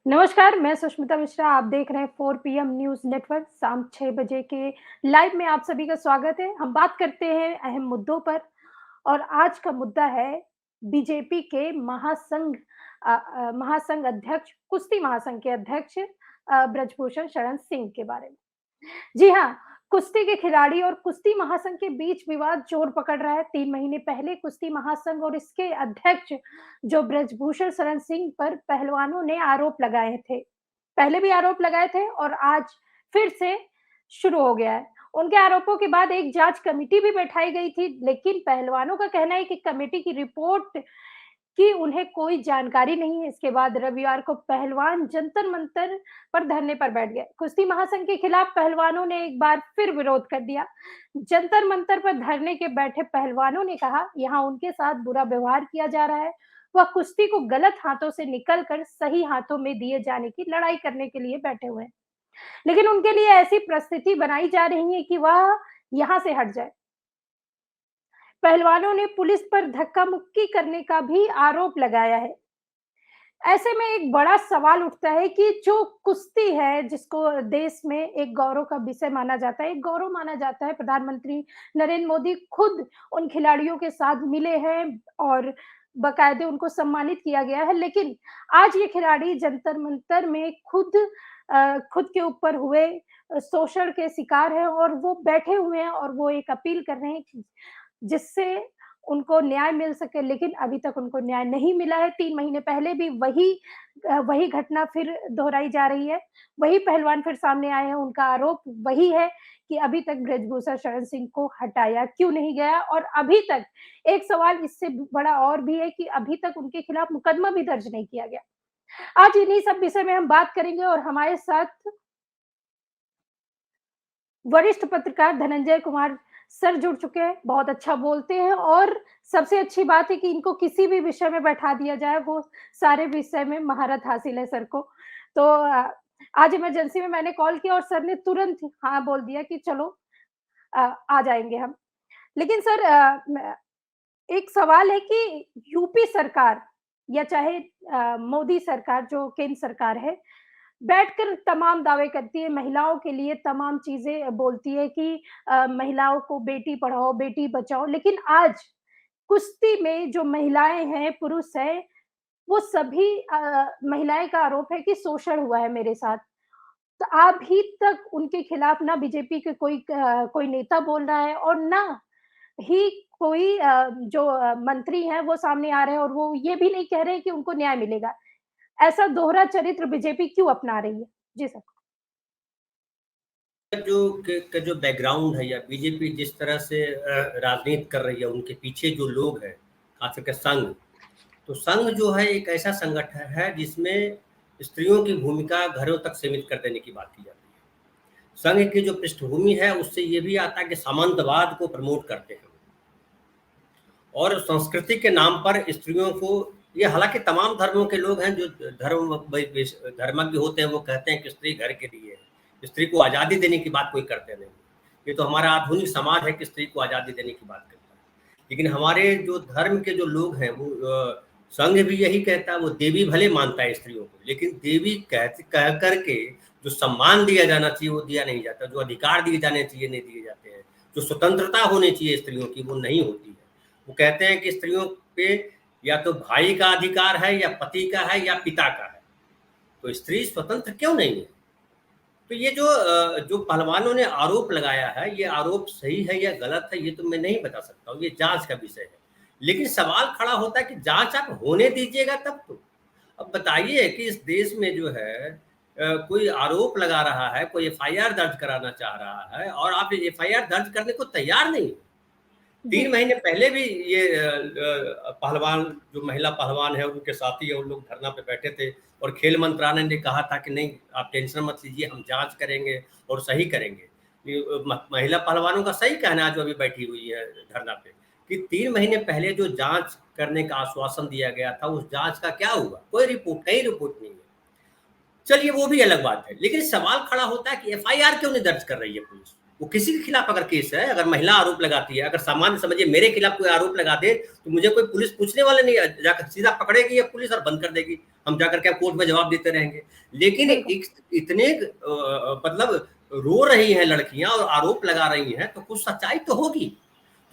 नमस्कार, मैं सुष्मिता मिश्रा। आप देख रहे हैं 4 पीएम न्यूज़ नेटवर्क। शाम 6 बजे के लाइव में आप सभी का स्वागत है। हम बात करते हैं अहम मुद्दों पर और आज का मुद्दा है बीजेपी के महासंघ अध्यक्ष, कुश्ती महासंघ के अध्यक्ष ब्रजभूषण शरण सिंह के बारे में। जी हाँ, कुश्ती के खिलाड़ी और कुश्ती महासंघ के बीच विवाद जोर पकड़ रहा है। 3 महीने पहले कुश्ती महासंघ और इसके अध्यक्ष जो ब्रजभूषण शरण सिंह पर पहलवानों ने आरोप लगाए थे। पहले भी आरोप लगाए थे और आज फिर से शुरू हो गया है। उनके आरोपों के बाद एक जाँच कमिटी भी बैठाई गई थी, लेकिन पहलवानों का कहना है कि कमेटी की रिपोर्ट कि उन्हें कोई जानकारी नहीं है। इसके बाद रविवार को पहलवान जंतर-मंतर पर धरने पर बैठ गए। कुश्ती महासंघ के खिलाफ पहलवानों ने एक बार फिर विरोध कर दिया। जंतर-मंतर पर धरने के बैठे पहलवानों ने कहा, यहाँ उनके साथ बुरा व्यवहार किया जा रहा है। वह कुश्ती को गलत हाथों से निकल कर सही हाथों में दिए जाने की लड़ाई करने के लिए बैठे हुए हैं। लेकिन उनके लिए ऐसी परिस्थिति बनाई जा रही है कि वह यहाँ से हट जाए। पहलवानों ने पुलिस पर धक्का-मुक्की करने का भी आरोप लगाया है। ऐसे में एक बड़ा सवाल उठता है कि जो कुश्ती है, जिसको देश में एक गौरव का विषय माना जाता है, एक गौरव माना जाता है, प्रधानमंत्री नरेंद्र मोदी खुद उन खिलाड़ियों के साथ मिले हैं और बाकायदे उनको सम्मानित किया गया है। लेकिन आज ये खिलाड़ी जंतर-मंतर में खुद के ऊपर हुए शोषण के शिकार हैं और वो बैठे हुए हैं और वो एक अपील कर रहे हैं कि जिससे उनको न्याय मिल सके, लेकिन अभी तक उनको न्याय नहीं मिला है। 3 महीने पहले भी वही घटना फिर दोहराई जा रही है। वही पहलवान फिर सामने आए हैं, उनका आरोप वही है कि अभी तक ब्रजभूषण शरण सिंह को हटाया क्यों नहीं गया और अभी तक एक सवाल इससे बड़ा और भी है कि अभी तक उनके खिलाफ मुकदमा भी दर्ज नहीं किया गया। आज इन्हीं सब विषय में हम बात करेंगे और हमारे साथ वरिष्ठ पत्रकार धनंजय कुमार सर जुड़ चुके हैं, बहुत अच्छा बोलते हैं और सबसे अच्छी बात है कि इनको किसी भी विषय में बैठा दिया जाए, वो सारे विषय में महारत हासिल है सर को। तो आज इमरजेंसी में मैंने कॉल किया और सर ने तुरंत हाँ बोल दिया कि चलो आ जाएँगे हम। लेकिन सर एक सवाल है कि यूपी सरकार या चाहे मोदी सरकार जो केंद्र सरकार है, बैठकर तमाम दावे करती है, महिलाओं के लिए तमाम चीज़ें बोलती है कि महिलाओं को बेटी पढ़ाओ, बेटी बचाओ, लेकिन आज कुश्ती में जो महिलाएँ हैं, पुरुष हैं, वो सभी महिलाएँ का आरोप है कि शोषण हुआ है मेरे साथ। तो अभी तक उनके खिलाफ ना बीजेपी के कोई नेता बोल रहा है और ना ही कोई जो मंत्री हैं वो सामने आ रहे हैं और वो ये भी नहीं कह रहे हैं कि उनको न्याय मिलेगा। ऐसा दोहरा चरित्र बीजेपी क्यों अपना रही है? जी सर। जो बैकग्राउंड है या बीजेपी जिस तरह से राजनीति कर रही है, उनके पीछे जो लोग हैं, खास करके संघ। तो संघ जो है एक ऐसा संगठन है जिसमें स्त्रियों की भूमिका घरों तक सीमित कर देने की बात की जाती है। संघ की जो पृष्ठभूमि है उससे ये भी आता है कि सामंतवाद को प्रमोट करते हैं और संस्कृति के नाम पर स्त्रियों को, ये हालांकि तमाम धर्मों के लोग हैं जो धर्मज्ञ होते हैं, वो कहते हैं कि स्त्री घर के लिए है, स्त्री को आज़ादी देने की बात कोई करते नहीं। ये तो हमारा आधुनिक समाज है कि स्त्री को आज़ादी देने की बात करता है, लेकिन हमारे जो धर्म के जो लोग हैं वो संघ भी यही कहता है, वो देवी भले मानता है स्त्रियों को, लेकिन देवी कह करके जो सम्मान दिया जाना चाहिए वो दिया नहीं जाता, जो अधिकार दिए जाने चाहिए नहीं दिए जाते हैं, जो स्वतंत्रता होनी चाहिए स्त्रियों की वो नहीं होती है। वो कहते हैं कि स्त्रियों पे या तो भाई का अधिकार है या पति का है या पिता का है, तो स्त्री स्वतंत्र क्यों नहीं है? तो ये जो पहलवानों ने आरोप लगाया है, ये आरोप सही है या गलत है ये तो मैं नहीं बता सकता हूँ, ये जांच का विषय है। लेकिन सवाल खड़ा होता है कि जांच आप होने दीजिएगा तब तो। अब बताइए कि इस देश में जो है कोई आरोप लगा रहा है, कोई एफआईआर दर्ज कराना चाह रहा है और आप एफआईआर दर्ज करने को तैयार नहीं। 3 जी, महीने पहले भी ये पहलवान, जो महिला पहलवान है, उनके साथी है, उन लोग धरना पे बैठे थे और खेल मंत्रालय ने कहा था कि नहीं, आप टेंशन मत लीजिए, हम जाँच करेंगे और सही करेंगे। ये महिला पहलवानों का सही कहना है जो अभी बैठी हुई है धरना पे, कि 3 महीने पहले जो जाँच करने का आश्वासन दिया गया था, उस जाँच का क्या हुआ? कोई रिपोर्ट, कहीं रिपोर्ट नहीं है। चलिए वो भी अलग बात है, लेकिन सवाल खड़ा होता है कि एफआईआर क्यों नहीं दर्ज कर रही है पुलिस? वो किसी के खिलाफ अगर केस है, अगर महिला आरोप लगाती है, अगर सामान्य समझिए मेरे खिलाफ कोई आरोप लगा दे तो मुझे कोई पुलिस पूछने वाले नहीं, जाकर सीधा पकड़ेगी या पुलिस और बंद कर देगी, हम जाकर के कोर्ट में जवाब देते रहेंगे। लेकिन इतने मतलब रो रही हैं लड़कियां और आरोप लगा रही हैं, तो कुछ सच्चाई तो होगी।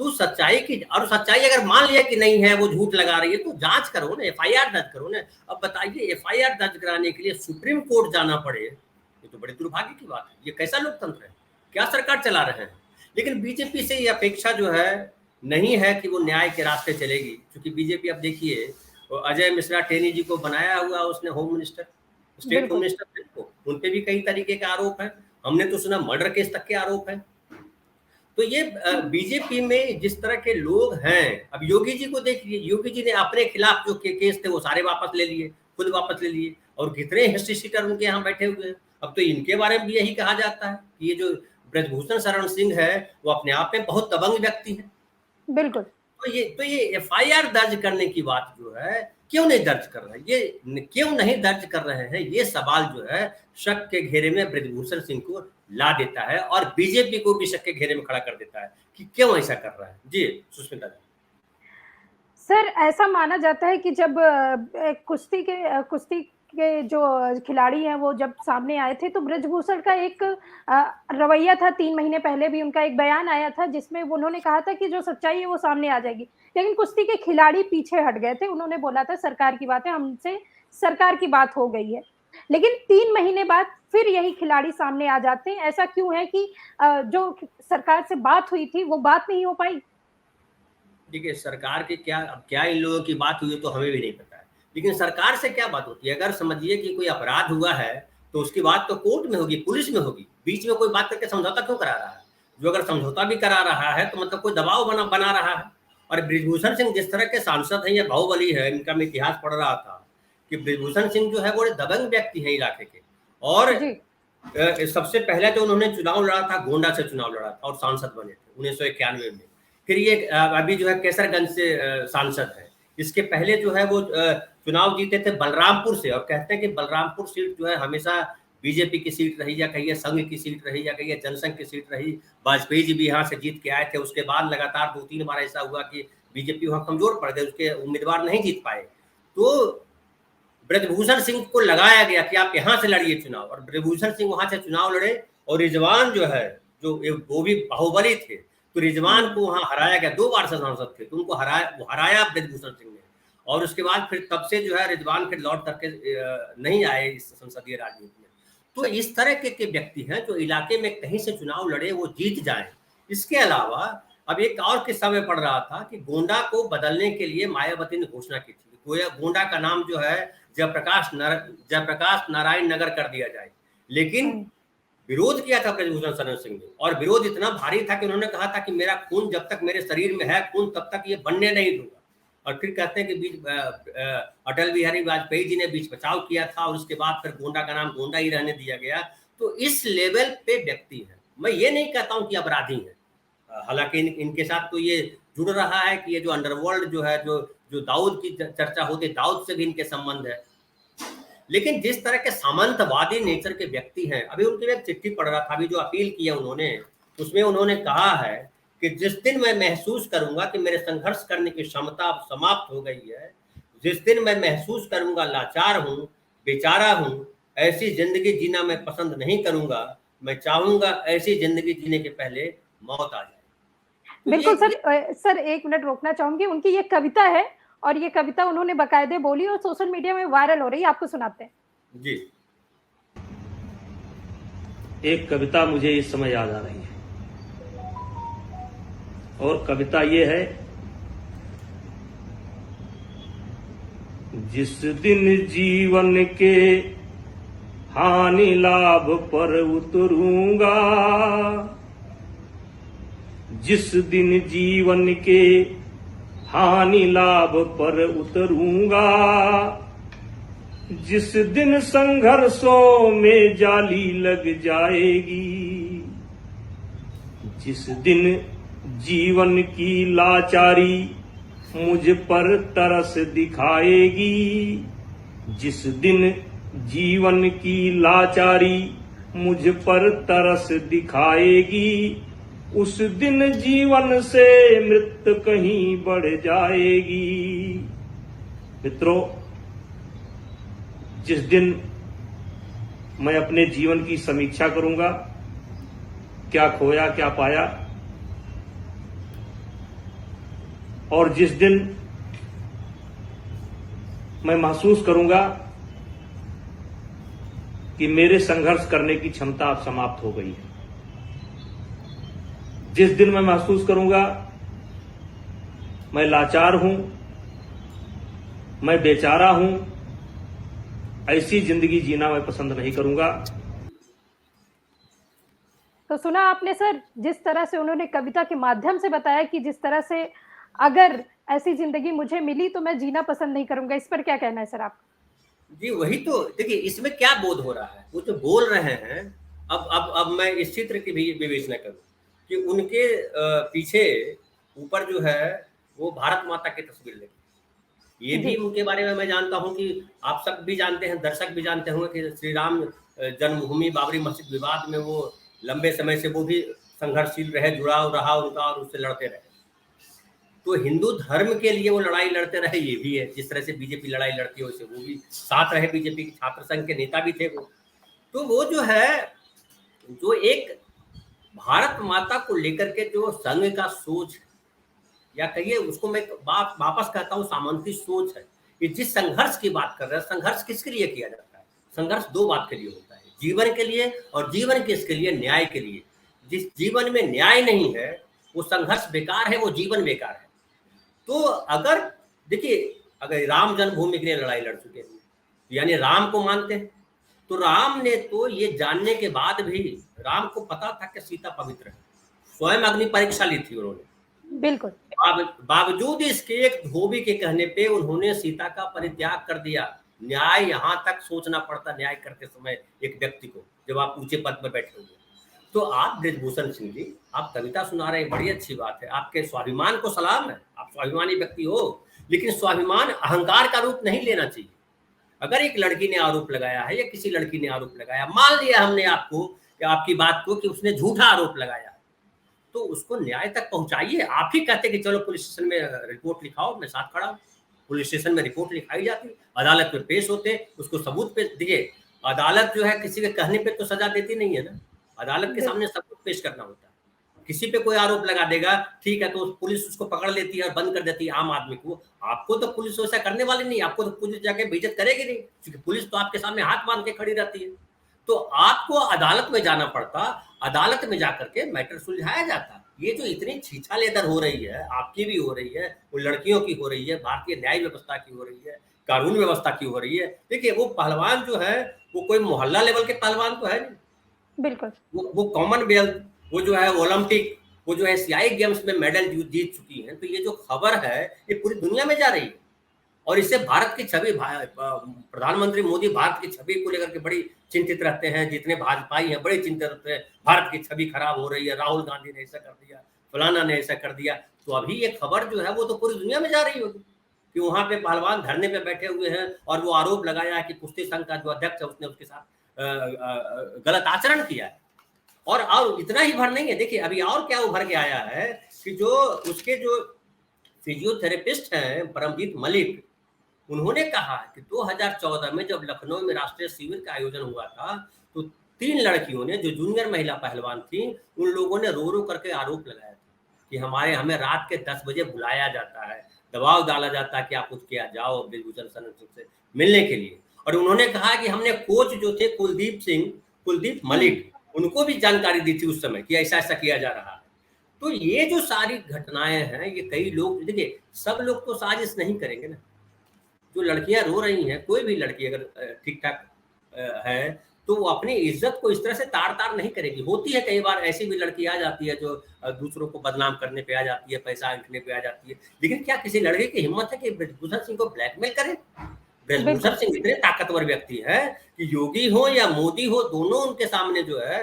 तो सच्चाई की, और सच्चाई अगर मान लिया कि नहीं है, वो झूठ लगा रही है, तो जांच करो ना, एफआईआर दर्ज करो ना। अब बताइए, एफआईआर दर्ज कराने के लिए सुप्रीम कोर्ट जाना पड़े, ये तो बड़े दुर्भाग्य की बात है। ये कैसा लोकतंत्र है, क्या सरकार चला रहे हैं। लेकिन बीजेपी से ये अपेक्षा जो है नहीं है कि वो न्याय के रास्ते चलेगी, क्योंकि बीजेपी अब देखिए अजय मिश्रा टेनी जी को बनाया हुआ उसने home minister, state home minister, उन पे भी कई तरीके के आरोप है, हमने तो सुना मर्डर केस तक के आरोप है। तो ये बीजेपी में जिस तरह के लोग हैं, अब योगी जी को देखिए, योगी जी ने अपने खिलाफ जो केस थे वो सारे वापस ले लिए, खुद वापस ले लिए, और कितने हिस्ट्री शीटर उनके यहाँ बैठे हुए हैं। अब तो इनके बारे में भी यही कहा जाता है कि ये जो ब्रजभूषण शरण सिंह है वो अपने आप में बहुत दबंग व्यक्ति है। बिल्कुल। तो ये एफआईआर दर्ज करने की बात जो है क्यों नहीं दर्ज कर रहे हैं, ये क्यों नहीं दर्ज कर रहे हैं, ये सवाल जो है शक के घेरे में ब्रजभूषण सिंह को ला देता है और बीजेपी को भी शक के घेरे में खड़ा कर देता है कि क्यों ऐसा कर रहा है। जी सुष्मिता जी। सर, ऐसा माना जाता है कि जब कुश्ती के जो खिलाड़ी हैं वो जब सामने आए थे, तो ब्रजभूषण का एक रवैया था, 3 महीने पहले भी उनका एक बयान आया था जिसमें उन्होंने कहा था कि जो सच्चाई है वो सामने आ जाएगी। लेकिन कुश्ती के खिलाड़ी पीछे हट गए थे, उन्होंने बोला था सरकार की बात है, हमसे सरकार की बात हो गई है। लेकिन 3 महीने बाद फिर यही खिलाड़ी सामने आ जाते हैं। ऐसा क्यों है कि जो सरकार से बात हुई थी वो बात नहीं हो पाई? देखिए, सरकार की क्या इन लोगों की बात हुई है तो हमें भी नहीं पता है, लेकिन सरकार से क्या बात होती है। अगर समझिए कि कोई अपराध हुआ है तो उसकी बात तो कोर्ट में होगी, पुलिस में होगी, बीच में कोई बात करके समझौता क्यों करा रहा है। जो अगर समझौता भी करा रहा है तो मतलब कोई दबाव बना रहा है। और ब्रजभूषण सिंह जिस तरह के सांसद हैं या बाहुबली है, इनका मैं इतिहास पढ़ रहा था कि ब्रजभूषण सिंह जो है बड़े दबंग व्यक्ति हैं इलाके के। और सबसे पहले तो उन्होंने चुनाव लड़ा था, गोंडा से चुनाव लड़ा था और सांसद बने थे 1991 में। फिर ये अभी जो है केसरगंज से सांसद है। इसके पहले जो है वो चुनाव जीते थे बलरामपुर से, और कहते हैं कि बलरामपुर सीट जो है हमेशा बीजेपी की सीट रही, या कहिए संघ की सीट रही, या कहिए जनसंघ की सीट रही। वाजपेयी जी भी यहाँ से जीत के आए थे, उसके बाद लगातार 2-3 बार ऐसा हुआ कि बीजेपी वहाँ कमजोर पड़ गई, उसके उम्मीदवार नहीं जीत पाए। तो ब्रजभूषण सिंह को लगाया गया कि आप यहाँ से लड़िए चुनाव, और ब्रजभूषण सिंह वहां से चुनाव लड़े। और रिजवान जो है, जो वो भी बाहुबली थे, तो रिजवान को वहां हराया गया। 2 बार से सांसद थे तो उनको हराया ब्रजभूषण सिंह ने। और उसके बाद फिर तब से जो है रिजवान फिर लौट करके नहीं आए इस संसदीय राजनीति में। तो इस तरह के व्यक्ति हैं जो इलाके में कहीं से चुनाव लड़े वो जीत जाए। इसके अलावा अब एक और किस्सा में पढ़ रहा था कि गोंडा को बदलने के लिए मायावती ने घोषणा की थी, गोंडा का नाम जो है जयप्रकाश नारायण नगर कर दिया जाए। लेकिन विरोध किया था ब्रजभूषण शरण सिंह ने, और विरोध इतना भारी था कि उन्होंने कहा था कि मेरा खून जब तक मेरे शरीर में है खून तब तक ये बनने नहीं दूंगा। और फिर कहते हैं कि अटल बिहारी वाजपेयी जी ने बीच बचाव किया था, और उसके बाद फिर गोंडा का नाम गोंडा ही रहने दिया गया। तो इस लेवल पे व्यक्ति है। मैं ये नहीं कहता हूँ कि अपराधी है, हालांकि इनके साथ तो ये जुड़ रहा है कि ये जो अंडरवर्ल्ड जो है, जो दाऊद की चर्चा होती है, दाऊद से भी इनके संबंध है। लेकिन जिस तरह के सामंतवादी नेचर के व्यक्ति हैं, अभी उनके एक चिट्ठी पढ़ रहा था, अभी जो अपील किया उन्होंने, उसमें उन्होंने कहा है कि जिस दिन मैं महसूस करूंगा कि मेरे संघर्ष करने की क्षमता अब समाप्त हो गई है, जिस दिन मैं महसूस करूंगा लाचार हूं, बेचारा हूं, ऐसी जिंदगी जीना मैं पसंद नहीं करूंगा। मैं चाहूंगा ऐसी जिंदगी जीने के पहले मौत आ जाए। तो बिल्कुल सर 1 मिनट रोकना चाहूंगी। उनकी ये कविता है, और ये कविता उन्होंने बाकायदे बोली और सोशल मीडिया में वायरल हो रही है, आपको सुनाते हैं। जी। एक कविता मुझे इस समय याद आ रही है, और कविता ये है, जिस दिन जीवन के हानि लाभ पर उतरूंगा, जिस दिन जीवन के हानि लाभ पर उतरूंगा, जिस दिन संघर्षों में जाली लग जाएगी, जिस दिन जीवन की लाचारी मुझ पर तरस दिखाएगी, जिस दिन जीवन की लाचारी मुझ पर तरस दिखाएगी, उस दिन जीवन से मृत्यु कहीं बढ़ जाएगी। मित्रों, जिस दिन मैं अपने जीवन की समीक्षा करूंगा, क्या खोया क्या पाया, और जिस दिन मैं महसूस करूंगा कि मेरे संघर्ष करने की क्षमता अब समाप्त हो गई है, जिस दिन मैं महसूस करूंगा मैं लाचार हूं, मैं बेचारा हूं, ऐसी जिंदगी जीना मैं पसंद नहीं करूंगा। तो सुना आपने सर, जिस तरह से उन्होंने कविता के माध्यम से बताया कि जिस तरह से अगर ऐसी जिंदगी मुझे मिली तो मैं जीना पसंद नहीं करूंगा। इस पर क्या कहना है सर आप? जी वही तो देखिए, इसमें क्या बोध हो रहा है, वो जो बोल रहे हैं। अब मैं इस चित्र की भी विवेचना करूं कि उनके पीछे ऊपर जो है वो भारत माता की तस्वीर लगी। ये भी उनके बारे में मैं जानता हूं कि आप सब भी जानते हैं, दर्शक भी जानते होंगे कि श्री राम जन्मभूमि बाबरी मस्जिद विवाद में वो लंबे समय से वो भी संघर्षशील रहे, जुड़ाव रहा उनका और उससे लड़ते रहे। तो हिंदू धर्म के लिए वो लड़ाई लड़ते रहे, ये भी है। जिस तरह से बीजेपी लड़ाई लड़ती है वैसे वो भी साथ रहे, बीजेपी के छात्र संघ के नेता भी थे वो। तो वो जो है, जो एक भारत माता को लेकर के जो संघ का सोच, या कहिए उसको मैं वापस कहता हूँ सामंती सोच है, कि जिस संघर्ष की बात कर रहे हैं, संघर्ष किसके लिए किया जाता है? संघर्ष दो बात के लिए होता है, जीवन के लिए, और जीवन किसके लिए? न्याय के लिए। जिस जीवन में न्याय नहीं है वो संघर्ष बेकार है, वो जीवन बेकार है। तो अगर देखिए, अगर राम जन्मभूमि के लिए लड़ाई लड़ चुके हैं, यानी राम को मानते हैं, तो राम ने तो ये जानने के बाद भी, राम को पता था कि सीता पवित्र है, स्वयं अग्नि परीक्षा ली थी उन्होंने। बिल्कुल। बावजूद इसके एक धोबी के कहने पे उन्होंने सीता का परित्याग कर दिया। न्याय यहां तक सोचना पड़ता न्याय करते समय एक व्यक्ति को, जब आप ऊंचे पद पर बैठे हुए। तो आप बृजभूषण सिंह जी, आप कविता सुना रहे हैं, बड़ी अच्छी बात है, आपके स्वाभिमान को सलाम है, आप स्वाभिमानी व्यक्ति हो, लेकिन स्वाभिमान अहंकार का रूप नहीं लेना चाहिए। अगर एक लड़की ने आरोप लगाया है या किसी लड़की ने आरोप लगाया, मान लिया हमने आपको या आपकी बात को कि उसने झूठा आरोप लगाया, तो उसको न्याय तक पहुंचाइए। आप ही कहते कि चलो पुलिस स्टेशन में रिपोर्ट लिखाओ, मैं साथ खड़ा हूं। पुलिस स्टेशन में रिपोर्ट लिखाई जाती, अदालत में पेश होते, उसको सबूत पेश दिए। अदालत जो है किसी के कहने पे तो सजा देती नहीं है ना, अदालत के सामने सबूत पेश करना होता है। किसी पे कोई आरोप लगा देगा, ठीक है, तो पुलिस उसको पकड़ लेती है और बंद कर देती है आम आदमी को। आपको तो पुलिस वैसा करने वाली नहीं, आपको तो पुलिस जाके बेइज्जत करेगी नहीं, क्योंकि पुलिस तो आपके सामने हाथ बांध के खड़ी रहती है। तो आपको अदालत में जाना पड़ता, अदालत में जाकर के मैटर सुलझाया जाता। ये जो इतनी छीछालेदर हो रही है, आपकी भी हो रही है, वो लड़कियों की हो रही है, भारतीय न्याय व्यवस्था की हो रही है, कानून व्यवस्था की हो रही है। देखिए, वो पहलवान जो है वो कोई मोहल्ला लेवल के पहलवान तो है नहीं, बिल्कुल। वो कॉमनवेल्थ, वो जो है ओलंपिक, वो जो एशियाई गेम्स में मेडल जीत चुकी हैं। तो ये जो खबर है ये पूरी दुनिया में जा रही है, और इससे भारत की छवि, प्रधानमंत्री मोदी भारत की छवि को लेकर के बड़ी चिंतित रहते हैं। जितने भाजपाई हैं बड़े चिंतित रहते हैं, भारत की छवि खराब हो रही है, राहुल गांधी ने ऐसा कर दिया, फलाना ने ऐसा कर दिया। तो अभी ये खबर जो है वो तो पूरी दुनिया में जा रही होगी कि वहां पे पहलवान धरने पे बैठे हुए हैं और वो आरोप लगाया है कि कुश्ती संघ का जो अध्यक्ष है उसने उसके साथ गलत आचरण किया है। और इतना ही भर नहीं है, देखिए अभी और क्या उभर के आया है कि जो उसके जो फिजियोथेरेपिस्ट हैं परमजीत मलिक, उन्होंने कहा कि 2014 में जब लखनऊ में राष्ट्रीय शिविर का आयोजन हुआ था, तो 3 लड़कियों ने, जो जूनियर महिला पहलवान थी, उन लोगों ने रो रो करके आरोप लगाया था कि हमें रात के 10 बजे बुलाया जाता है, दबाव डाला जाता है कि आप उसके यहाँ जाओ बृजभूषण सिंह से मिलने के लिए। और उन्होंने कहा कि हमने कोच जो थे कुलदीप मलिक, उनको भी जानकारी दी थी उस समय कि ऐसा ऐसा किया जा रहा है। तो ये जो सारी घटनाएं हैं, ये कई लोग, देखिए सब लोग तो साजिश नहीं करेंगे ना। जो लड़कियां रो रही हैं, कोई भी लड़की अगर ठीक ठाक है तो वो अपनी इज्जत को इस तरह से तार नहीं करेगी। होती है कई बार ऐसी भी लड़की आ जाती है जो दूसरों को बदनाम करने पे आ जाती है, पैसा ऐंठने पे आ जाती है, लेकिन क्या किसी लड़के की हिम्मत है कि बृजभूषण सिंह को ब्लैकमेल करे? बृजभूषण सिंह इतने ताकतवर व्यक्ति है कि योगी हो या मोदी हो, दोनों उनके सामने जो है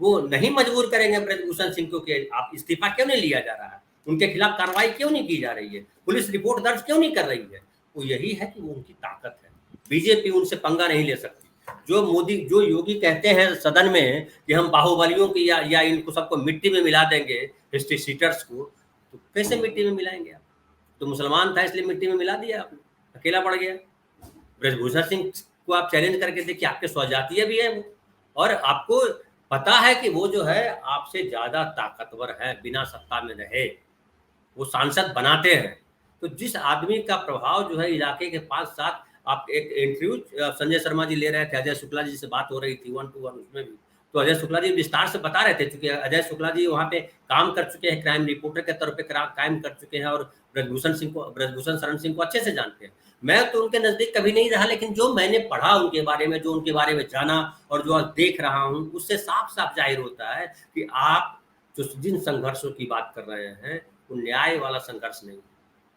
वो नहीं मजबूर करेंगे बृजभूषण सिंह को कि आप इस्तीफा क्यों नहीं लिया जा रहा है, उनके खिलाफ कार्रवाई क्यों नहीं की जा रही है, पुलिस रिपोर्ट दर्ज क्यों नहीं कर रही है। वो यही है कि वो उनकी ताकत है, बीजेपी उनसे पंगा नहीं ले सकती। जो योगी कहते हैं सदन में कि हम बाहुबलियों की या इनको सबको मिट्टी में मिला देंगे, हिस्ट्री सीटर्स को, तो कैसे मिट्टी में मिलाएंगे आप? तो मुसलमान था इसलिए मिट्टी में मिला दिया आपने, अकेला पड़ गया। ब्रजभूषण सिंह को आप चैलेंज करके देखिए, आपके स्वजातीय भी है वो, और आपको पता है कि वो जो है आपसे ज्यादा ताकतवर है, बिना सत्ता में रहे वो सांसद बनाते हैं। तो जिस आदमी का प्रभाव जो है इलाके के 5-7, आप एक इंटरव्यू संजय शर्मा जी ले रहे थे, अजय शुक्ला जी से बात हो रही थी 1 to 1 उसमें भी, तो अजय शुक्ला जी विस्तार से बता रहे थे, क्योंकि अजय शुक्ला जी वहाँ पे काम कर चुके हैं, क्राइम रिपोर्टर के तौर पे काम कर चुके हैं, और ब्रजभूषण शरण सिंह को अच्छे से जानते हैं। मैं तो उनके नजदीक कभी नहीं रहा, लेकिन जो मैंने पढ़ा उनके बारे में, जो उनके बारे में जाना और जो देख रहा हूँ, उससे साफ साफ जाहिर होता है कि आप जो जिन संघर्षों की बात कर रहे हैं वो न्याय वाला संघर्ष नहीं,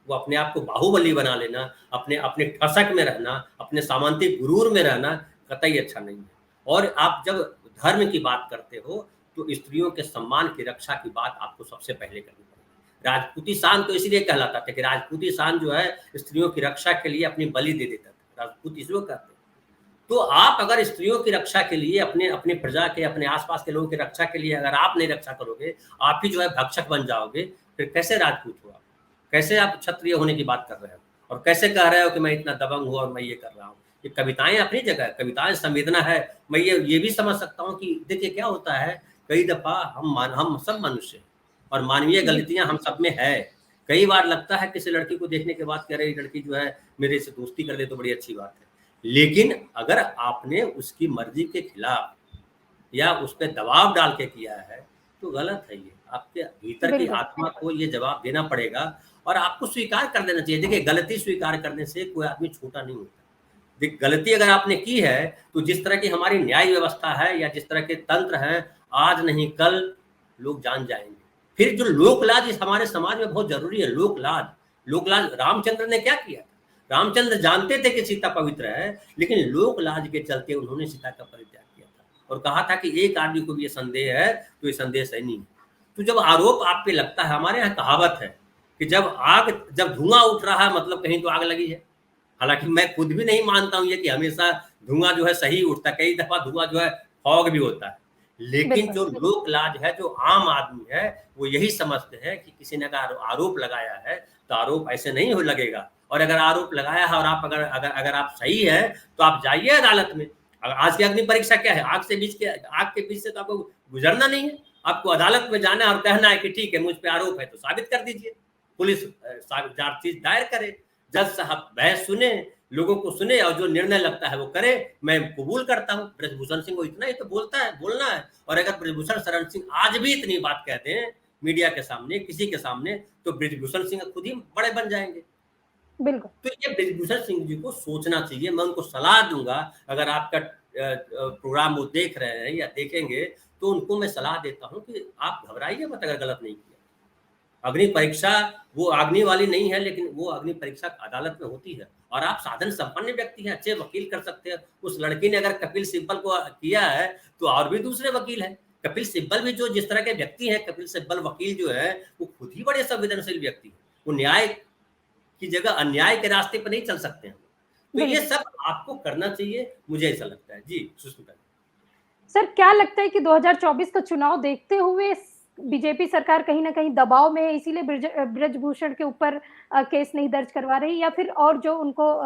वो अपने आप को बाहुबली बना लेना, अपने ठसक में रहना, अपने सामंतिक गुरूर में रहना कतई अच्छा नहीं है। और आप जब धर्म की बात करते हो तो स्त्रियों के सम्मान की रक्षा की बात आपको सबसे पहले करनी पड़ेगी। राजपूती शान तो इसलिए कहलाता था कि राजपूती शान जो है स्त्रियों की रक्षा के लिए अपनी बलि दे देता था, राजपूत इसलिए कहते हैं। तो आप अगर स्त्रियों की रक्षा के लिए, अपने प्रजा के, अपने आसपास के लोगों की रक्षा के लिए अगर आप नहीं रक्षा करोगे, आप ही जो है भक्षक बन जाओगे, फिर कैसे राजपूत हो आप? कैसे आप क्षत्रिय होने की बात कर रहे हो? और कैसे कह रहे हो कि मैं इतना दबंग हूँ और मैं ये कर रहा हूँ? ये कविताएं अपनी जगह, कविताएं संवेदना है। मैं ये भी समझ सकता हूँ कि देखिए क्या होता है, कई दफा हम सब मनुष्य हैं और मानवीय गलतियां हम सब में है। कई बार लगता है किसी लड़की को देखने के बाद कह रही लड़की जो है मेरे से दोस्ती कर ले तो बड़ी अच्छी बात है, लेकिन अगर आपने उसकी मर्जी के खिलाफ या उस पर दबाव डाल के किया है तो गलत है। ये आपके भीतर की आत्मा को ये जवाब देना पड़ेगा और आपको स्वीकार कर देना चाहिए। देखिए गलती स्वीकार करने से कोई आदमी छोटा नहीं होता। देखिए गलती अगर आपने की है तो जिस तरह की हमारी न्याय व्यवस्था है या जिस तरह के तंत्र हैं, आज नहीं कल लोग जान जाएंगे। फिर जो लोकलाज इस हमारे समाज में बहुत जरूरी है। लोकलाज रामचंद्र ने क्या किया? रामचंद्र जानते थे कि सीता पवित्र है, लेकिन लोकलाज के चलते उन्होंने सीता का परित्याग किया था और कहा था कि एक आदमी को भी ये संदेह है तो ये संदेह सही नहीं है। तो जब आरोप आप पे लगता है, हमारे यहाँ कहावत है कि जब धुआं उठ रहा है मतलब कहीं तो आग लगी है। हालांकि मैं खुद भी नहीं मानता हूँ ये कि हमेशा धुआं जो है सही उठता, कई दफा धुआं जो है फॉग भी होता है, लेकिन जो लोकलाज है, जो आम आदमी है, वो यही समझते हैं कि किसी ने अगर आरोप लगाया है तो आरोप ऐसे नहीं हो लगेगा, और अगर आरोप लगाया है और आप अगर आप सही है तो आप जाइए अदालत में। आज की अग्नि परीक्षा क्या है? आग के बीच से तो आपको गुजरना नहीं है, आपको अदालत में जाना और कहना है कि ठीक है मुझ पे आरोप है तो साबित कर दीजिए, पुलिस चार्जशीट दायर करे, जज साहब बहस सुने, लोगों को सुने और जो निर्णय लगता है वो करे। मैं कबूल करता हूँ ब्रजभूषण सिंह को इतना ही तो बोलना है। और अगर ब्रजभूषण शरण सिंह आज भी इतनी बात कहते हैं मीडिया के सामने, किसी के सामने, तो ब्रजभूषण सिंह खुद ही बड़े बन जाएंगे। बिल्कुल। तो ये ब्रजभूषण सिंह जी को सोचना चाहिए। मैं उनको सलाह दूंगा, अगर आपका प्रोग्राम वो देख रहे हैं या देखेंगे तो उनको मैं सलाह देता हूं कि आप घबराइए मत अगर गलत नहीं किया। अग्नि परीक्षा वो अग्नि वाली नहीं है, लेकिन वो अग्नि परीक्षा अदालत में होती है और आप साधन संपन्न व्यक्ति हैं, अच्छे वकील कर सकते हैं। उस लड़की ने अगर कपिल सिब्बल को किया है तो और भी दूसरे वकील हैं। कपिल सिब्बल भी जो जिस तरह के व्यक्ति हैं, कपिल सिब्बल वकील जो है वो खुद ही बड़े संवेदनशील व्यक्ति हैं। वो न्याय की जगह अन्याय के रास्ते पर नहीं चल सकते हैं। तो ये सब आपको करना चाहिए, मुझे ऐसा लगता है। जी सुष्मिता सर, क्या लगता है कि 2024 का चुनाव देखते हुए बीजेपी सरकार कहीं ना कहीं दबाव में है, इसीलिए ब्रजभूषण के ऊपर केस नहीं दर्ज करवा रही, या फिर और जो उनको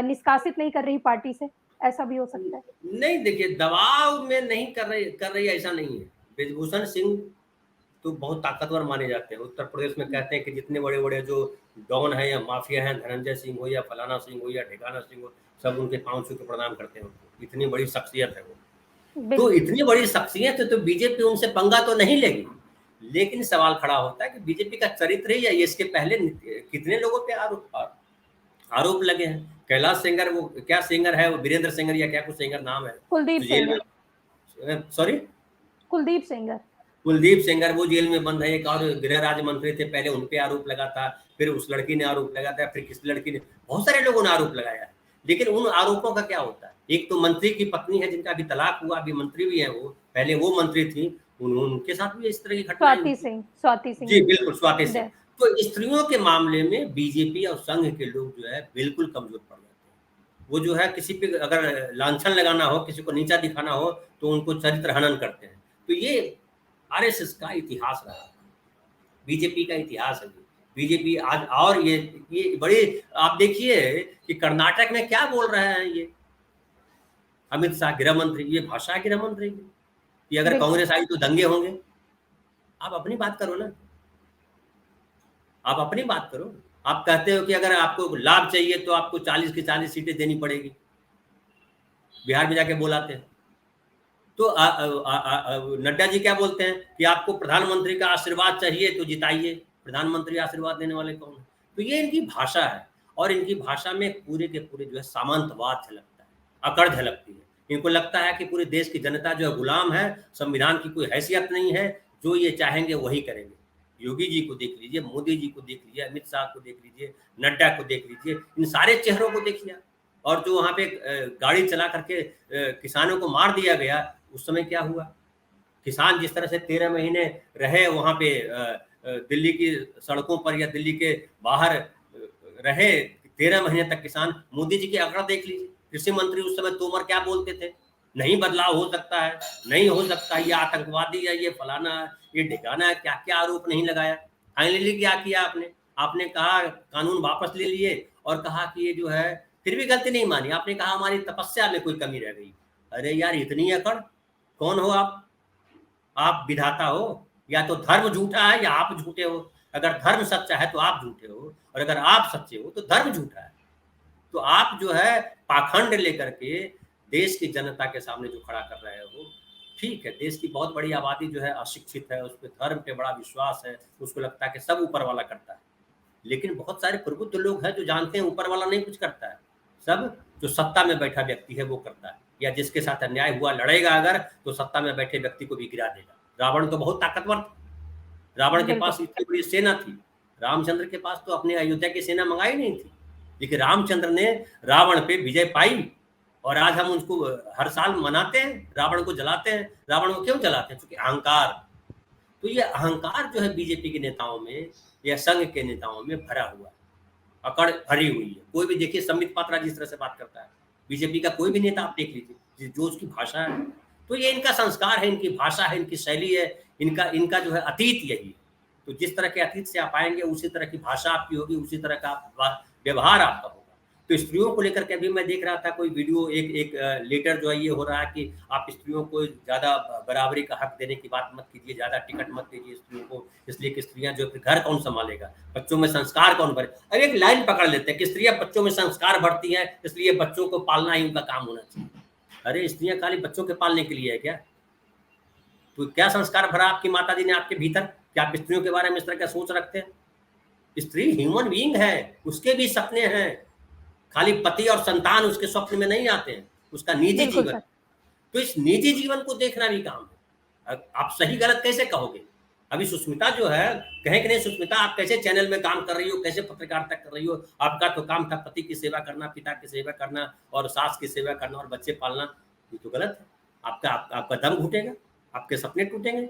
निष्कासित नहीं कर रही पार्टी से, ऐसा भी हो सकता है? नहीं, देखिए दबाव में नहीं कर रही ऐसा नहीं है। ब्रजभूषण सिंह तो बहुत ताकतवर माने जाते हैं। उत्तर प्रदेश में कहते हैं कि जितने बड़े बड़े जो डॉन है या माफिया हैं, धनंजय सिंह हो या फलाना सिंह हो या ठिकाना सिंह हो, सब उनके पांव छू के प्रणाम करते हैं उनको। इतनी बड़ी शख्सियत है वो। तो इतनी बड़ी शख्सियत है तो बीजेपी उनसे पंगा तो नहीं लेगी, लेकिन सवाल खड़ा होता है कि बीजेपी का चरित्र ही है। इसके पहले कितने लोगों पे आरोप लगे हैं। कैलाश सिंगर, वो क्या सिंगर है, वो वीरेंद्र सिंगर या क्या कुछ सिंगर नाम है, कुलदीप सिंगर, वो जेल में बंद है। एक और गृह राज्य मंत्री थे, पहले उन पे आरोप लगा था, फिर उस लड़की ने आरोप लगाया था, फिर किस लड़की ने, बहुत सारे लोगों ने आरोप लगाया है। लेकिन उन आरोपों का क्या होता है? एक तो मंत्री की पत्नी है जिनका अभी तलाक हुआ, अभी मंत्री भी है, वो पहले वो मंत्री थी, उनके साथ भी इस तरह की घटना। स्वाति सिंह। जी बिल्कुल, स्वाति सिंह। तो स्त्रियों के मामले में बीजेपी और संघ के लोग जो है बिल्कुल कमजोर पड़ जाते हैं। वो जो है किसी पे अगर लांछन लगाना हो, किसी को नीचा दिखाना हो, तो उनको चरित्र हनन करते हैं। तो ये आरएसएस का इतिहास रहा, बीजेपी का इतिहास है। बीजेपी आज, और ये बड़े, आप देखिए कि कर्नाटक में क्या बोल रहे हैं ये अमित शाह गृह मंत्री, ये भाषा गृह मंत्री कि अगर बिल्कुल। कांग्रेस आई तो दंगे होंगे। आप अपनी बात करो ना, आप अपनी बात करो। आप कहते हो कि अगर आपको लाभ चाहिए तो आपको 40 की 40 सीटें देनी पड़ेगी, बिहार में जाके बोलाते हैं। तो नड्डा जी क्या बोलते हैं कि आपको प्रधानमंत्री का आशीर्वाद चाहिए तो जिताइए, प्रधानमंत्री आशीर्वाद देने वाले कौन है? तो ये इनकी भाषा है, और इनकी भाषा में पूरे के पूरे जो है सामंतवाद झलकता है, अकड़ झलकती है। इनको लगता है कि पूरे देश की जनता जो है गुलाम है, संविधान की कोई हैसियत नहीं है, जो ये चाहेंगे वही करेंगे। योगी जी को देख लीजिए, मोदी जी को देख लीजिए, अमित शाह को देख लीजिए, नड्डा को देख लीजिए, इन सारे चेहरों को देखिए। और जो वहाँ पे गाड़ी चला करके किसानों को मार दिया गया, उस समय क्या हुआ? किसान जिस तरह से 13 महीने रहे वहाँ पे दिल्ली की सड़कों पर या दिल्ली के बाहर रहे 13 महीने तक किसान, मोदी जी की अकड़ देख लीजिए। कृषि मंत्री उस समय तोमर क्या बोलते थे? नहीं बदलाव हो सकता है, नहीं हो सकता, ये आतंकवादी है, ये फलाना है, ये ढिकाना है, क्या क्या आरोप नहीं लगाया। फाइनली क्या किया आपने? आपने कहा कानून वापस ले लिए और कहा कि ये जो है, फिर भी गलती नहीं मानी, आपने कहा हमारी तपस्या में कोई कमी रह गई। अरे यार, इतनी अकड़! कौन हो आप? आप विधाता हो, या तो धर्म झूठा है या आप झूठे हो। अगर धर्म सच्चा है तो आप झूठे हो, और अगर आप सच्चे हो तो धर्म झूठा है। तो आप जो है पाखंड लेकर के देश की जनता के सामने जो खड़ा कर रहे हो, ठीक है, देश की बहुत बड़ी आबादी जो है अशिक्षित है, उस पे धर्म पे बड़ा विश्वास है, उसको लगता है कि सब ऊपर वाला करता है। लेकिन बहुत सारे प्रबुद्ध लोग हैं जो जानते हैं ऊपर वाला नहीं कुछ करता है, सब जो सत्ता में बैठा व्यक्ति है वो करता है, या जिसके साथ अन्याय हुआ लड़ेगा अगर, तो सत्ता में बैठे व्यक्ति को भी गिरा देगा। रावण तो बहुत ताकतवर था, रावण के पास बिल्कुल। इतनी बड़ी सेना थी, रामचंद्र के पास तो अपने अयोध्या की सेना मंगाई नहीं थी, लेकिन रामचंद्र ने रावण पे विजय पाई, और आज हम उसको हर साल मनाते हैं, रावण को जलाते हैं। रावण को क्यों जलाते हैं? क्योंकि अहंकार। तो ये अहंकार जो है बीजेपी के नेताओं में या संघ के नेताओं में भरा हुआ है, अकड़ भरी हुई है। कोई भी देखिए, संबित पात्रा जिस तरह से बात करता है, बीजेपी का कोई भी नेता आप देख लीजिए, जो उसकी भाषा है, तो ये इनका संस्कार है, इनकी भाषा है, इनकी शैली है, इनका इनका जो है अतीत यही है। तो जिस तरह के अतीत से आप आएंगे, उसी तरह की भाषा आपकी होगी, उसी तरह का व्यवहार आपका होगा। तो स्त्रियों को लेकर के अभी मैं देख रहा था कोई वीडियो, एक लेटर जो है ये हो रहा है कि आप स्त्रियों को ज़्यादा बराबरी का हक देने की बात मत कीजिए, ज़्यादा टिकट मत दीजिए स्त्रियों को, इसलिए कि स्त्रियां जो घर कौन संभालेगा, बच्चों में संस्कार कौन भरे। अब एक लाइन पकड़ लेते हैं कि स्त्रियां बच्चों में संस्कार भरती हैं, इसलिए बच्चों को पालना ही उनका काम होना चाहिए। अरे स्त्रियां खाली बच्चों के पालने के लिए है क्या? तो क्या संस्कार भरा आपकी माता जी ने आपके भीतर, क्या आप स्त्रियों के बारे में इस तरह का सोच रखते हैं? स्त्री ह्यूमन बीइंग है, उसके भी सपने हैं, खाली पति और संतान उसके स्वप्न में नहीं आते हैं, उसका निजी बिल्कुल जीवन। सर। तो इस निजी जीवन को देखना भी काम है। आप सही गलत कैसे कहोगे? अभी सुष्मिता जो है, कहें कि नहीं सुष्मिता आप कैसे चैनल में काम कर रही हो, कैसे पत्रकारिता कर रही हो, आपका तो काम था पति की सेवा करना, पिता की सेवा करना, और सास की सेवा करना, और बच्चे पालना। ये तो गलत है। आपका दम घुटेगा, आपके सपने टूटेंगे।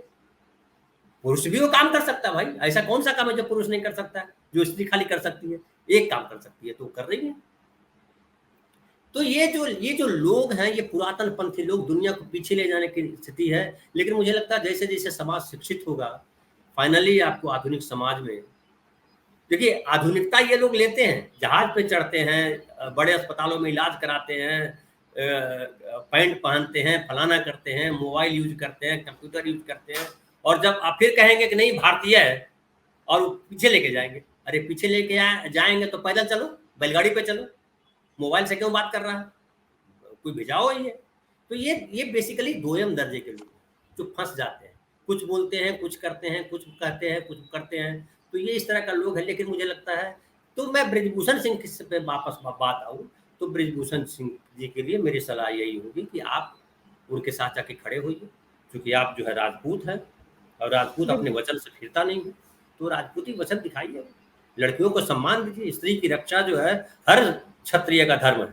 पुरुष भी वो काम कर सकता है भाई, ऐसा कौन सा काम है जो पुरुष नहीं कर सकता है, जो स्त्री खाली कर सकती है? एक काम कर सकती है तो कर रही है। तो ये जो लोग हैं, ये पुरातन पंथी लोग दुनिया को पीछे ले जाने की स्थिति है। लेकिन मुझे लगता है जैसे जैसे समाज शिक्षित होगा, फाइनली आपको आधुनिक समाज में, देखिए आधुनिकता ये लोग लेते हैं, जहाज पे चढ़ते हैं, बड़े अस्पतालों में इलाज कराते हैं, पैंट पहनते हैं, फलाना करते हैं, मोबाइल यूज करते हैं, कंप्यूटर यूज करते हैं, और जब आप फिर कहेंगे कि नहीं भारतीय है, और वो पीछे लेके जाएंगे। अरे पीछे लेके जाएंगे तो पैदल चलो, बैलगाड़ी पे चलो, मोबाइल से क्यों बात कर रहा है? कोई भिजाओ ये। तो ये बेसिकली दोयम दर्जे के लोग जो फंस जाते हैं, कुछ बोलते हैं, कुछ करते हैं, कुछ कहते हैं, कुछ करते हैं। तो ये इस तरह का लोग है। लेकिन मुझे लगता है, तो मैं बृजभूषण सिंह पे वापस बात आऊँ, तो बृजभूषण सिंह जी के लिए मेरी सलाह यही होगी कि आप उनके साथ जाके खड़े होइए, क्योंकि आप जो है राजपूत हैं, और राजपूत अपने बिल्कुल। वचन से फिरता नहीं है। तो राजपूती वचन दिखाइए, लड़कियों को सम्मान दीजिए, स्त्री की रक्षा जो है हर क्षत्रिय का धर्म है,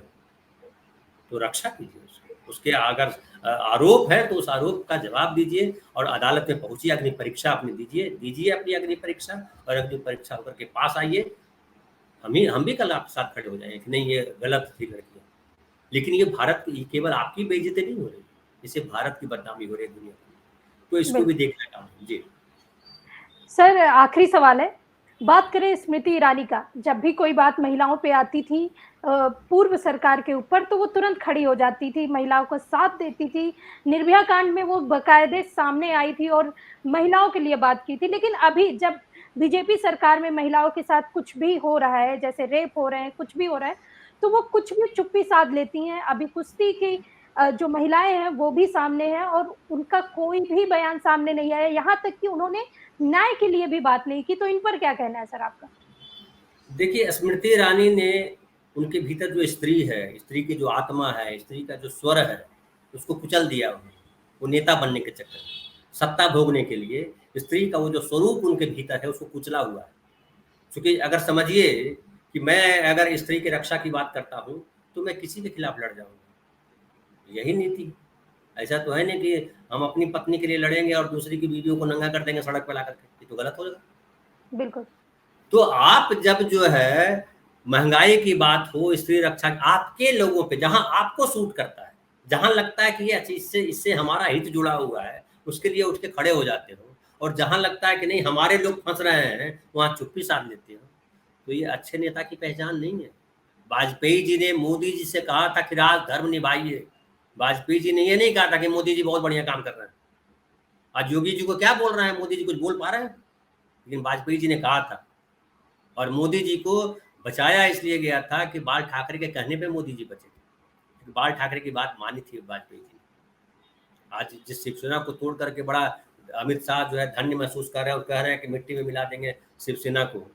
तो रक्षा कीजिए उसके अगर आरोप है तो उस आरोप का जवाब दीजिए, और अदालत में पहुंचिए, अग्नि परीक्षा अपनी दीजिए अपनी अग्नि परीक्षा, और अग्नि परीक्षा होकर के पास आइए। हम भी कल आपके साथ खड़े हो जाएंगे कि नहीं ये गलत थी लड़कियां, लेकिन ये भारत की केवल आपकी बेइज्जती नहीं हो रही, इससे भारत की बदनामी हो रही है दुनिया की, तो इसको भी देखना चाहिए। जी सर, आखिरी सवाल है, बात करें स्मृति ईरानी का, जब भी कोई बात महिलाओं पे आती थी पूर्व सरकार के ऊपर, तो वो तुरंत खड़ी हो जाती थी, महिलाओं का साथ देती थी। निर्भया कांड में वो बाकायदे सामने आई थी और महिलाओं के लिए बात की थी। लेकिन अभी जब बीजेपी सरकार में महिलाओं के साथ कुछ भी हो रहा है, जैसे रेप हो रहे हैं, कुछ भी हो रहा है, तो वो कुछ भी चुप्पी साध लेती हैं। अभी कुश्ती की जो महिलाएं हैं वो भी सामने हैं और उनका कोई भी बयान सामने नहीं आया, यहाँ तक कि उन्होंने न्याय के लिए भी बात नहीं की। तो इन पर क्या कहना है सर आपका? देखिए, स्मृति ईरानी ने उनके भीतर जो स्त्री है, स्त्री की जो आत्मा है, स्त्री का जो स्वर है, उसको कुचल दिया उन्होंने, वो नेता बनने के चक्कर में, सत्ता भोगने के लिए स्त्री का वो जो स्वरूप उनके भीतर है उसको कुचला हुआ है। क्योंकि अगर समझिए कि मैं अगर स्त्री की रक्षा की बात करता हूँ तो मैं किसी के खिलाफ लड़ जाऊंगा, यही नीति है। ऐसा तो है नहीं कि हम अपनी पत्नी के लिए लड़ेंगे और दूसरी की बीवियों को नंगा कर देंगे सड़क पर ला करके, ये तो गलत होगा। बिल्कुल। तो आप जब जो है महंगाई की बात हो, स्त्री रक्षा, आपके लोगों पे जहां आपको सूट करता है, जहां लगता है कि ये इससे इससे हमारा हित जुड़ा हुआ है, उसके लिए उठ के खड़े हो जाते हो, और जहां लगता है कि नहीं हमारे लोग फंस रहे हैं, वहां चुप्पी साध लेते हो। तो ये अच्छे नेता की पहचान नहीं है। वाजपेयी जी ने मोदी जी से कहा था कि राज धर्म निभाइए। वाजपेयी जी ने ये नहीं कहा था कि मोदी जी बहुत बढ़िया काम कर रहे हैं। आज योगी जी को क्या बोल रहे हैं, मोदी जी कुछ बोल पा रहे हैं? लेकिन वाजपेयी जी ने कहा था, और मोदी जी को बचाया इसलिए गया था कि बाल ठाकरे के कहने पे मोदी जी बचे थे। बाल ठाकरे की बात मानी थी वाजपेयी जी ने। आज जिस शिवसेना को तोड़ करके बड़ा अमित शाह जो है धन्य महसूस कर रहे हैं और कह रहे हैं कि मिट्टी में मिला देंगे शिवसेना को,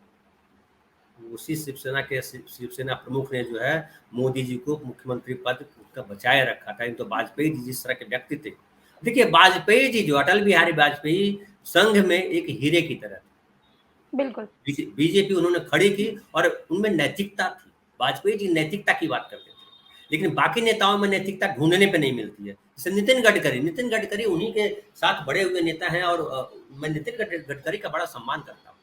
उसी शिवसेना प्रमुख ने जो है मोदी जी को मुख्यमंत्री पद का बचाए रखा था। तो वाजपेयी जी जिस तरह के व्यक्ति थे, देखिए वाजपेयी जी जो अटल बिहारी वाजपेयी संघ में एक हीरे की तरह, बिल्कुल। बीजेपी उन्होंने खड़ी की और उनमें नैतिकता थी। वाजपेयी जी नैतिकता की बात करते थे, लेकिन बाकी नेताओं में नैतिकता ढूंढने पे नहीं मिलती है। जैसे नितिन गडकरी उन्हीं के साथ बड़े हुए नेता हैं, और मैं नितिन गडकरी का बड़ा सम्मान करता हूँ।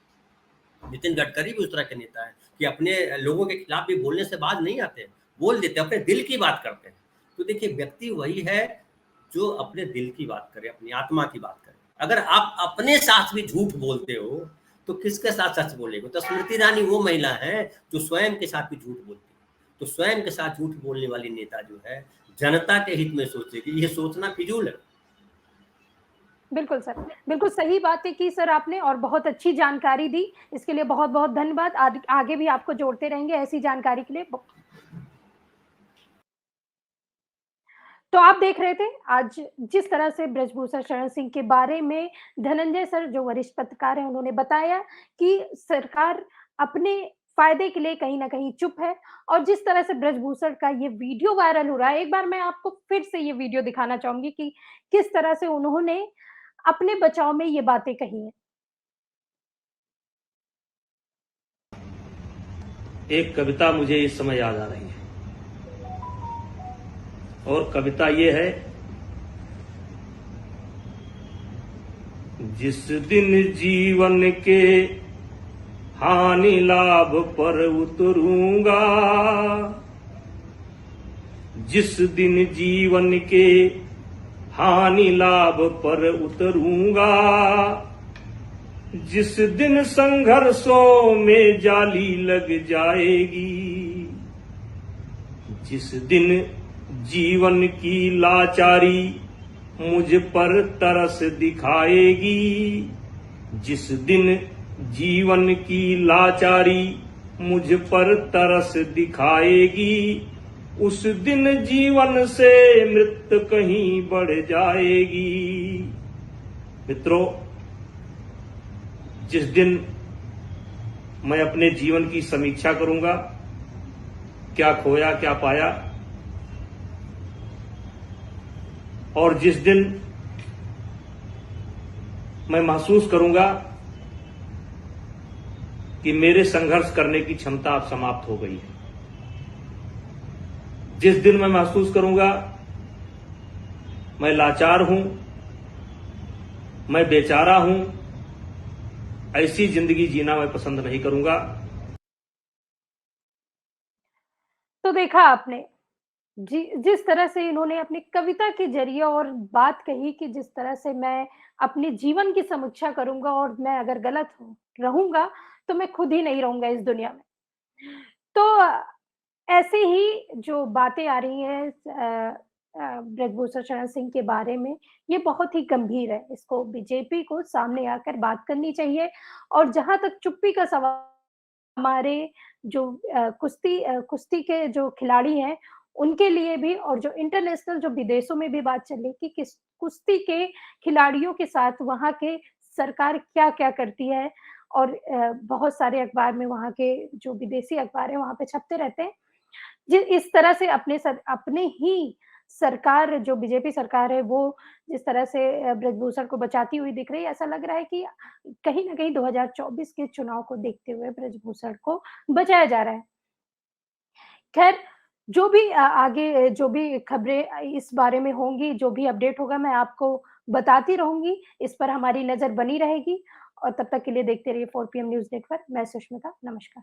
नितिन गडकरी भी उस तरह के नेता है कि अपने लोगों के खिलाफ भी बोलने से बाज नहीं आते, बोल देते, अपने दिल की बात करते हैं। तो देखिए, व्यक्ति वही है जो अपने दिल की बात करे, अपनी आत्मा की बात करे। अगर आप अपने साथ भी झूठ बोलते हो तो किसके साथ सच बोलेगा? तो स्मृति ईरानी वो महिला है जो स्वयं के साथ भी झूठ बोलती है। तो स्वयं के साथ झूठ बोलने वाली नेता जो है जनता के हित में सोचेगी, ये सोचना फिजूल है। बिल्कुल सर, बिल्कुल सही बातें की सर आपने और बहुत अच्छी जानकारी दी। इसके लिए बहुत-बहुत धन्यवाद। आगे भी आपको जोड़ते रहेंगे ऐसी जानकारी के लिए। तो आप देख रहे थे आज जिस तरह से ब्रजभूषण शरण सिंह के बारे में धनंजय सर, जो वरिष्ठ पत्रकार हैं, उन्होंने बताया कि सरकार अपने फायदे के लिए कहीं न कहीं चुप है, और जिस तरह से ब्रजभूषण का ये वीडियो वायरल हो रहा है, एक बार मैं आपको फिर से ये वीडियो दिखाना चाहूँगी कि किस तरह से उन्होंने अपने बचाव में ये बातें कही हैं। एक कविता मुझे इस समय याद आ रही है, और कविता ये है, जिस दिन जीवन के हानि लाभ पर उतरूंगा, जिस दिन जीवन के हानि लाभ पर उतरूंगा, जिस दिन संघर्षों में जाली लग जाएगी, जिस दिन जीवन की लाचारी मुझ पर तरस दिखाएगी, जिस दिन जीवन की लाचारी मुझ पर तरस दिखाएगी, उस दिन जीवन से मृत्यु कहीं बढ़ जाएगी। मित्रों, जिस दिन मैं अपने जीवन की समीक्षा करूंगा, क्या खोया क्या पाया, और जिस दिन मैं महसूस करूंगा कि मेरे संघर्ष करने की क्षमता अब समाप्त हो गई है, जिस दिन मैं महसूस करूंगा मैं लाचार हूं, मैं बेचारा हूं, ऐसी जिंदगी जीना मैं पसंद नहीं करूंगा। तो देखा आपने जी, जिस तरह से इन्होंने अपनी कविता के ज़रिए और बात कही कि जिस तरह से मैं अपने जीवन की समीक्षा करूँगा और मैं अगर गलत हूँ रहूँगा, तो मैं खुद ही नहीं रहूँगा इस दुनिया में। तो ऐसे ही जो बातें आ रही हैं ब्रजभूषण शरण सिंह के बारे में, ये बहुत ही गंभीर है। इसको बीजेपी को सामने आकर बात करनी चाहिए और जहाँ तक चुप्पी का सवाल हमारे जो कुश्ती के जो खिलाड़ी हैं, उनके लिए भी और जो इंटरनेशनल जो विदेशों में भी बात चल रही कि किस कुश्ती के खिलाड़ियों के साथ वहाँ के सरकार क्या-क्या करती है और बहुत सारे अखबार में वहाँ के जो विदेशी अखबार हैं, वहाँ पे छपते रहते हैं। इस तरह से अपने ही सरकार जो बीजेपी सरकार है, वो जिस तरह से ब्रजभूषण को बचाती हुई दिख रही है, ऐसा लग रहा है कि कहीं न कहीं 2024 के चुनाव को देखते हुए ब्रजभूषण को बचाया जा रहा है। ख़ैर, जो भी आगे जो भी खबरें इस बारे में होंगी, जो भी अपडेट होगा मैं आपको बताती रहूँगी, इस पर हमारी नज़र बनी रहेगी और तब तक के लिए देखते रहिए 4 पीएम न्यूज़ नेटवर्क। मैं सुष्मिता, नमस्कार।